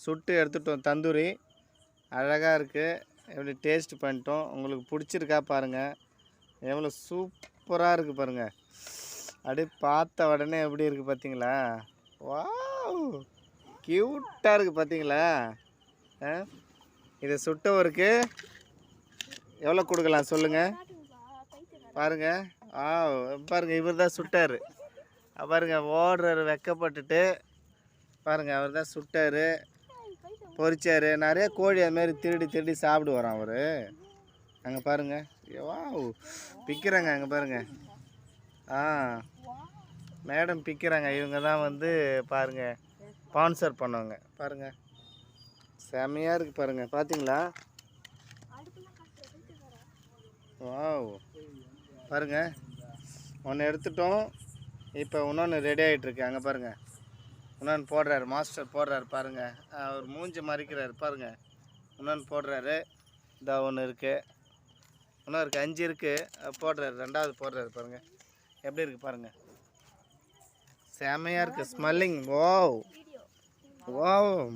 சுட்டு எடுத்துட்டோம். தந்தூரி அழகாக இருக்குது. எப்படி டேஸ்ட் பண்ணிட்டோம். உங்களுக்கு பிடிச்சிருக்கா பாருங்கள். எவ்வளோ சூப்பராக இருக்குது பாருங்கள். அப்படியே பார்த்த உடனே எப்படி இருக்குது பார்த்தீங்களா? வாவ், க்யூட்டாக இருக்குது பார்த்தீங்களா? இதை சுட்டவருக்கு எவ்வளோ கொடுக்கலாம் சொல்லுங்கள் பாருங்கள். பாருங்கள், இவர் தான் சுட்டார். பாருங்கள், ஓடுறாரு வெக்கப்பட்டுட்டு. பாருங்கள், அவர் தான் சுட்டார், பொரிச்சார். நிறைய கோழி அதுமாரி திருடி திருடி சாப்பிடுவாராம் அவர். அங்கே பாருங்கள், வாவ், பிக்கிறாங்க. அங்கே பாருங்கள். மேடம் பிக்கிறாங்க. இவங்க தான் வந்து பாருங்கள் ஸ்பான்சர் பண்ணுவாங்க. பாருங்கள், செமையாக இருக்குது பாருங்கள். பார்த்தீங்களா? வாவ், பாருங்கள், ஒன்று எடுத்துட்டோம். இப்போ இன்னொன்று ரெடி ஆகிட்டுருக்கு. அங்கே பாருங்கள், இன்னொன்று போடுறாரு. மாஸ்டர் போடுறாரு பாருங்கள். அவர் மூஞ்சி மறைக்கிறாரு பாருங்கள். இன்னொன்று போடுறாரு. இதா ஒன்று இருக்குது, இன்னும் இருக்குது, 5 இருக்குது. போடுறாரு, 2வது போடுறாரு பாருங்கள். எப்படி இருக்குது பாருங்கள். செமையாக இருக்குது ஸ்மெல்லிங். Wow wow.